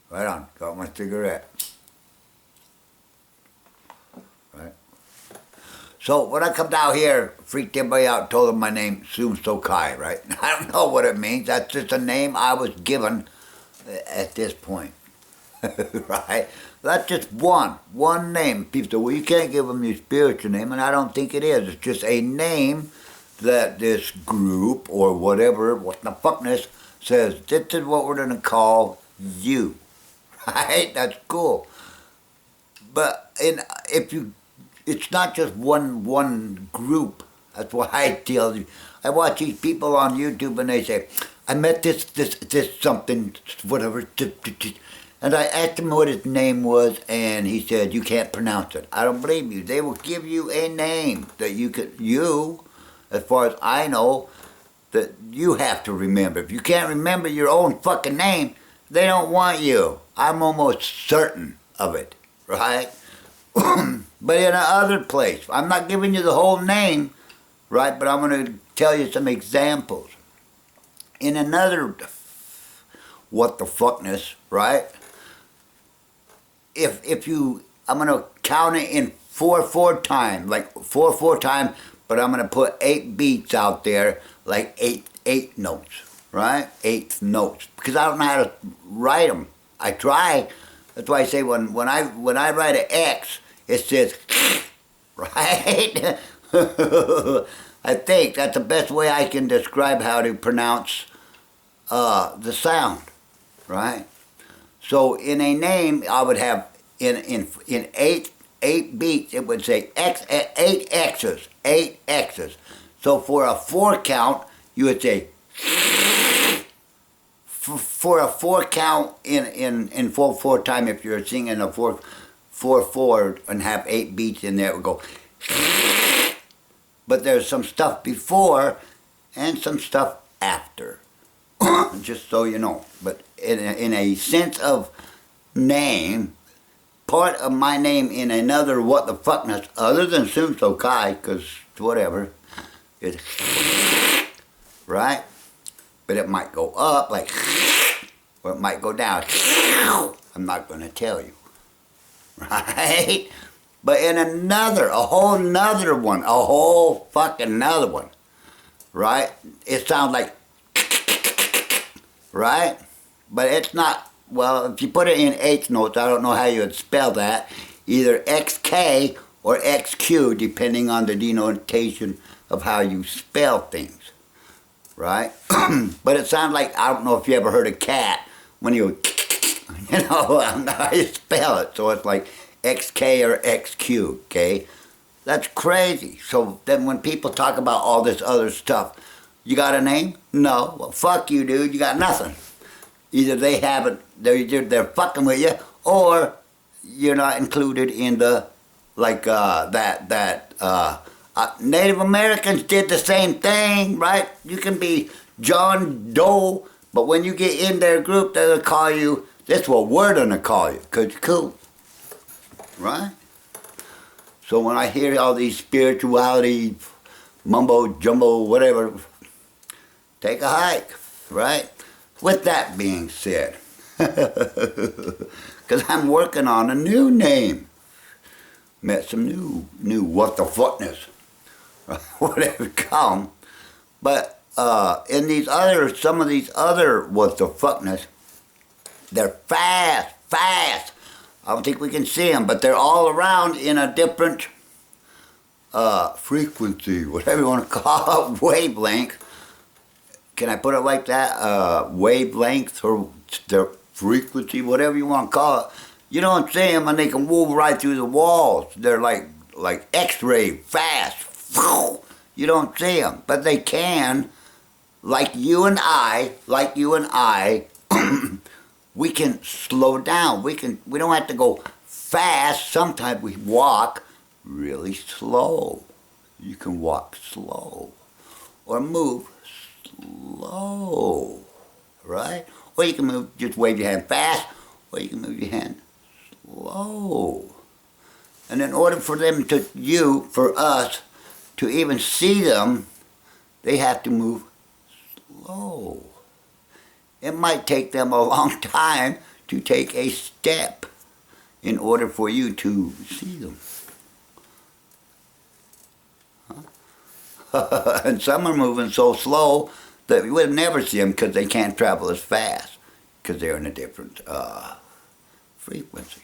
Right on. Got my cigarette. Right. So when I come down here, freaked everybody out, told them my name, Sum Sokai, right? I don't know what it means. That's just a name I was given at this point. Right? That's just one name. People say, well, you can't give them your spiritual name, and I don't think it is. It's just a name that this group or whatever, what the fuckness, says, this is what we're going to call you. Right? That's cool. But if you, it's not just one group. That's why I tell you. I watch these people on YouTube and they say, I met this something, whatever, and I asked him what his name was, and he said, you can't pronounce it. I don't believe you. They will give you a name that you, as far as I know, that you have to remember. If you can't remember your own fucking name, they don't want you. I'm almost certain of it, right? But in another place, I'm not giving you the whole name, right? But I'm going to tell you some examples. In another what the fuckness, right? If you, I'm going to count it in 4/4 time, like 4/4 time, but I'm going to put 8 beats out there, like eight notes, right? 8 notes, because I don't know how to write them. I try. That's why I say when I write an X, it says, right? I think that's the best way I can describe how to pronounce the sound, right? So in a name, I would have in 8 beats, it would say 8 X's, 8 X's. So for a 4 count, you would say, for a 4 count in 4/4 time, if you're singing a 4/4 and have 8 beats in there, it would go. But there's some stuff before and some stuff after, just so you know. But in a sense of name, part of my name in another what the fuckness, other than Sum Sokai, because whatever, is right? But it might go up, like, or it might go down. I'm not going to tell you, right? But in another, a whole fucking another one, right? It sounds like, right? But it's not, well, if you put it in 8 notes, I don't know how you would spell that. Either XK or XQ, depending on the denotation of how you spell things, right? But it sounds like, I don't know if you ever heard a cat, when you know, I don't know how you spell it. So it's like XK or XQ, okay? That's crazy. So then when people talk about all this other stuff, you got a name? No. Well, fuck you, dude. You got nothing. Either they haven't, they're fucking with you, or you're not included in the, like, Native Americans did the same thing, right? You can be John Doe, but when you get in their group, they'll call you, that's what we're gonna call you, because you're cool, right? So when I hear all these spirituality, mumbo jumbo, whatever, take a hike, right? With that being said, because I'm working on a new name. Met some new what the fuckness, whatever you call them. But in some of these other what the fuckness, they're fast. I don't think we can see them, but they're all around in a different frequency, whatever you want to call it, wavelength. Can I put it like that? Wavelength or their frequency, whatever you want to call it. You don't see them, and they can move right through the walls. They're like X-ray, fast. You don't see them, but they can. Like you and I, we can slow down. We don't have to go fast. Sometimes we walk really slow. You can walk slow or move slow, right? Or you can just wave your hand fast, or you can move your hand slow. And in order for for us to even see them, they have to move slow. It might take them a long time to take a step in order for you to see them. Huh? And some are moving so slow that you would never see them because they can't travel as fast because they're in a different frequency.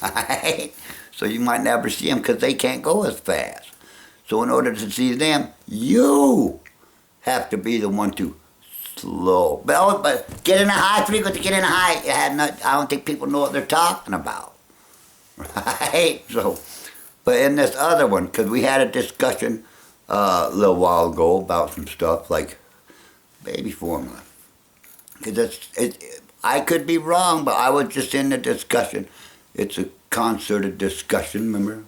Right? So you might never see them because they can't go as fast. So in order to see them, you have to be the one to slow. But get in a high frequency, get in a high. I don't think people know what they're talking about. Right? So, but in this other one, because we had a discussion a little while ago about some stuff like baby formula. Because I could be wrong, but I was just in the discussion. It's a concerted discussion, remember?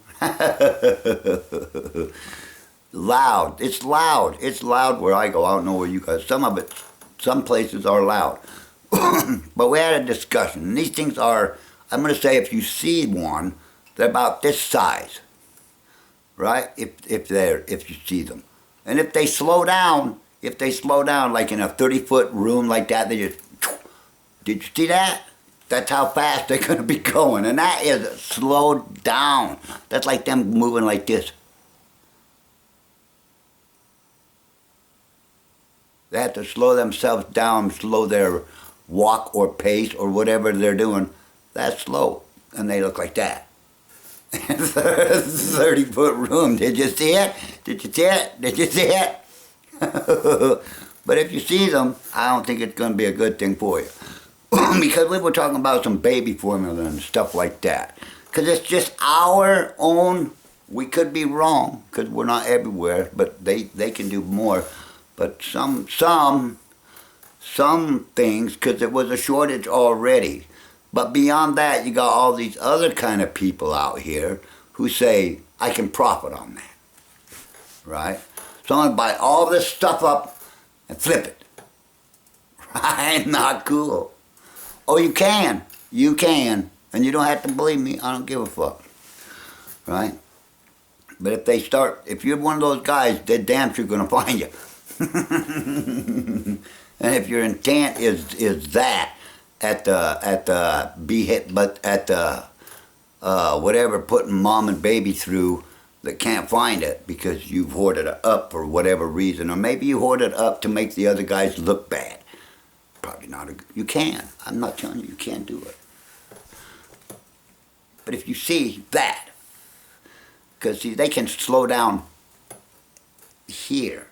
Loud. It's loud. It's loud where I go. I don't know where you guys. Some places are loud. But we had a discussion. And these things are, I'm going to say if you see one, they're about this size. Right? If you see them. And if they slow down like in a 30-foot room like that, they just, did you see that? That's how fast they're going to be going. And that is slowed down. That's like them moving like this. They have to slow themselves down, slow their walk or pace or whatever they're doing. That's slow. And they look like that. 30-foot room. Did you see it? Did you see it? Did you see it? But if you see them, I don't think it's going to be a good thing for you. Because we were talking about some baby formula and stuff like that. Because it's just our own, we could be wrong, because we're not everywhere, but they can do more. But some things, because it was a shortage already. But beyond that, you got all these other kind of people out here who say, I can profit on that. Right? So I'm going to buy all this stuff up and flip it. Right? Not cool. Oh, you can. You can. And you don't have to believe me. I don't give a fuck. Right? But if you're one of those guys, they're damn sure going to find you. And if your intent is that, whatever, putting mom and baby through that can't find it because you've hoarded it up for whatever reason, or maybe you hoarded it up to make the other guys look bad. Probably not. You can. I'm not telling you can't do it. But if you see that, because they can slow down here,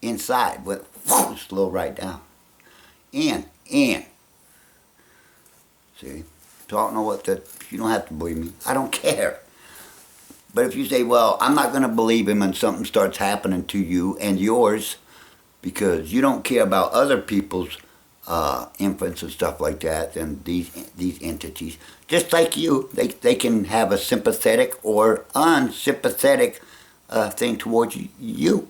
inside, but slow right down. In. See? So I don't know you don't have to believe me. I don't care. But if you say, well, I'm not going to believe him and something starts happening to you and yours because you don't care about other people's infants and stuff like that, and these entities, just like you, they can have a sympathetic or unsympathetic thing towards you.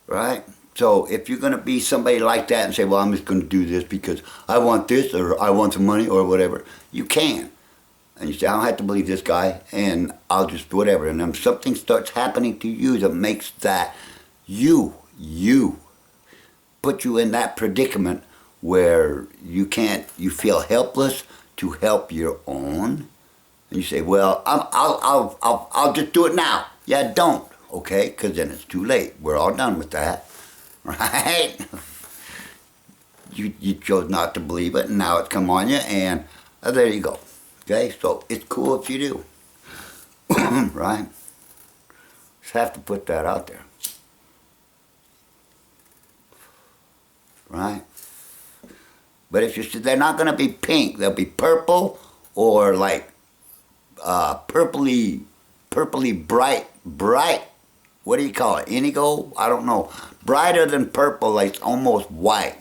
Right? So if you're going to be somebody like that and say, well, I'm just going to do this because I want this or I want some money or whatever, you can. And you say, I don't have to believe this guy and I'll just whatever. And then something starts happening to you that makes that you put you in that predicament where you feel helpless to help your own. And you say, well, I'll just do it now. Yeah, don't. Okay, because then it's too late. We're all done with that, right? You chose not to believe it, and now it's come on you, and there you go. Okay, so it's cool if you do, right? Just have to put that out there, right? But if they're not going to be pink, they'll be purple or like purpley bright. What do you call it? Indigo? I don't know. Brighter than purple, like almost white,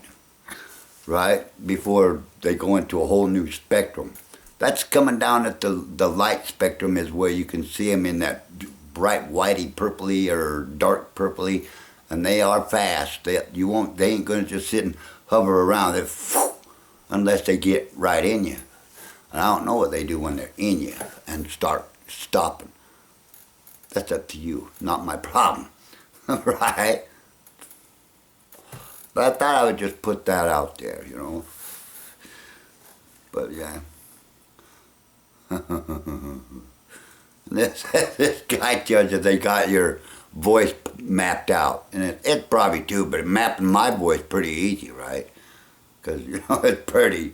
right? Before they go into a whole new spectrum. That's coming down at the light spectrum is where you can see them in that bright whitey purpley or dark purpley, and they are fast. They ain't gonna just sit and hover around unless they get right in you. And I don't know what they do when they're in you and start stopping. That's up to you, not my problem, right? But I thought I would just put that out there, you know. But yeah. This guy tells you they got your voice mapped out, and it's probably too, but mapping my voice pretty easy, right? Because it's pretty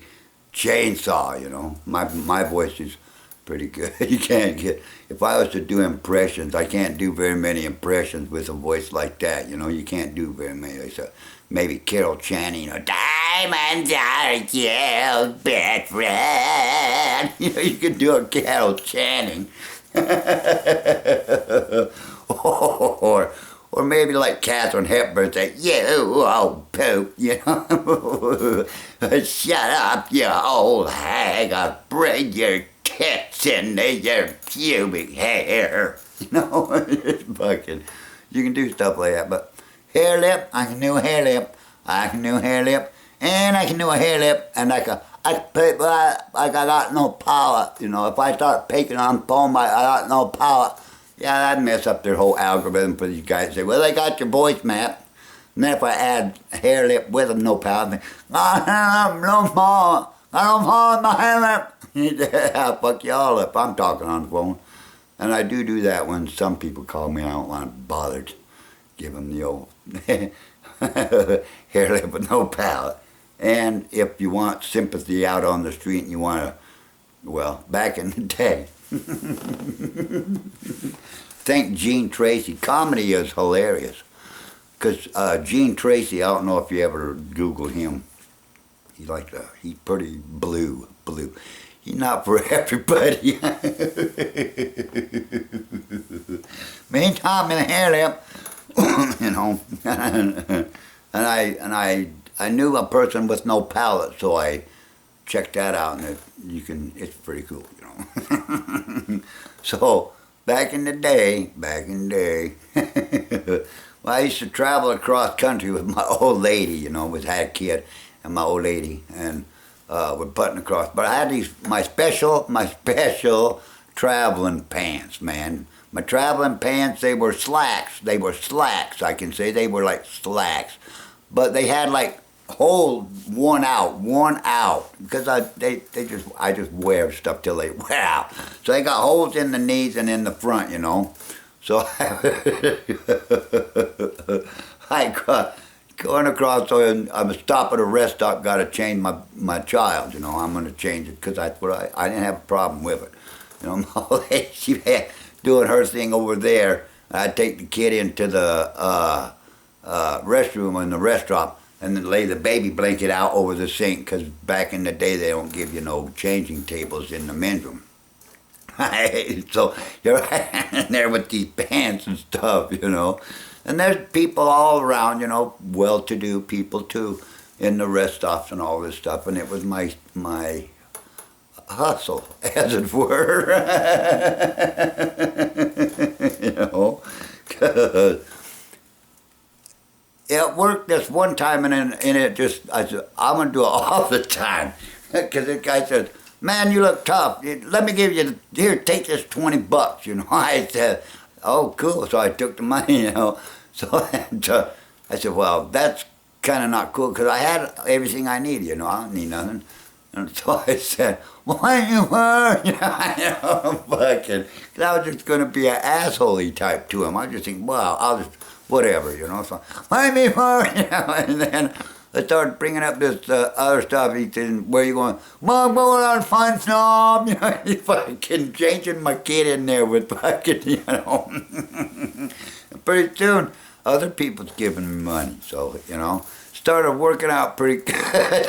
chainsaw. My voice is pretty good. You can't get. If I was to do impressions, I can't do very many impressions with a voice like that. You can't do very many. So maybe Carol Channing, diamonds are your best friend. You could do a Carol Channing. or maybe like Katharine Hepburn say, "You old poop," "Shut up, you old hag, I'll bring your tits into your pubic hair." It's fucking, you can do stuff like that. But hair lip, I can do a hair lip. I can do a hair lip, and I can do a hair lip, and I got no power. If I start picking on foam, I got no power. Yeah, that'd mess up their whole algorithm for these guys to say, well, they got your voice map. And then if I add hair lip with them, no power, no power. I don't power my hair lip. Yeah, fuck y'all if I'm talking on the phone. And I do that when some people call me. I don't want to bother to give them the old hair lip with no power. And if you want sympathy out on the street and you want to, well, back in the day, think Gene Tracy. Comedy is hilarious. Because Gene Tracy, I don't know if you ever Google him. He's pretty blue. He's not for everybody. Meantime, in a hair lip, and I knew a person with no palate, so I checked that out, and it's pretty cool, So back in the day, well, I used to travel across country with my old lady, had a kid and my old lady, and we're putting across. But I had my special traveling pants, man. My traveling pants, they were slacks. I can say they were like slacks, but they had like holes worn out because I just wear stuff till they wear out. So they got holes in the knees and in the front, So I going across, so I'm stopping at a rest stop, got to change my child, I'm going to change it because that's what I didn't have a problem with it. My old lady, she had doing her thing over there. I'd take the kid into the restroom in the restaurant and then lay the baby blanket out over the sink because back in the day they don't give you no changing tables in the men's room. So you're in there with these pants and stuff, And there's people all around, well-to-do people too, in the rest stops and all this stuff. And it was my hustle, as it were. It worked this one time, and it just, I said, I'm going to do it all the time. Because the guy said, man, you look tough. Let me give you, here, take this $20, I said, oh, cool. So I took the money, So I said, well, that's kind of not cool because I had everything I needed, I don't need nothing. And so I said, why you worry? Fucking, because I was just going to be an asshole-y type to him. I just think, well, I'll just, whatever, So, why me worry? And then I started bringing up this other stuff. He said, where you going? Well, I'm going on fun snob. He fucking changing my kid in there with fucking, Pretty soon, other people's giving me money. So, started working out pretty good.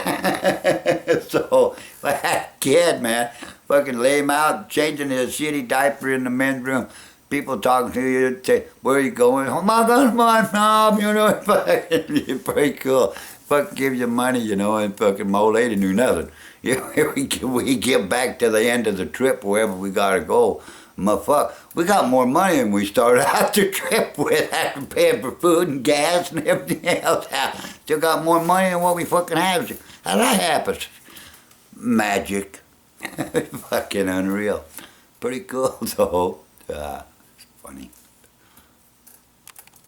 So, I had a kid, man, fucking lay him out, changing his shitty diaper in the men's room. People talking to you, say, where are you going? Oh my God, my mom, fucking, pretty cool. Fucking give you money, and fucking my old lady knew nothing. We get back to the end of the trip, wherever we gotta go. We got more money than we started out the trip with after paying for food and gas and everything else. Still got more money than what we fucking have. How that happens? Magic. Fucking unreal. Pretty cool, though. It's funny.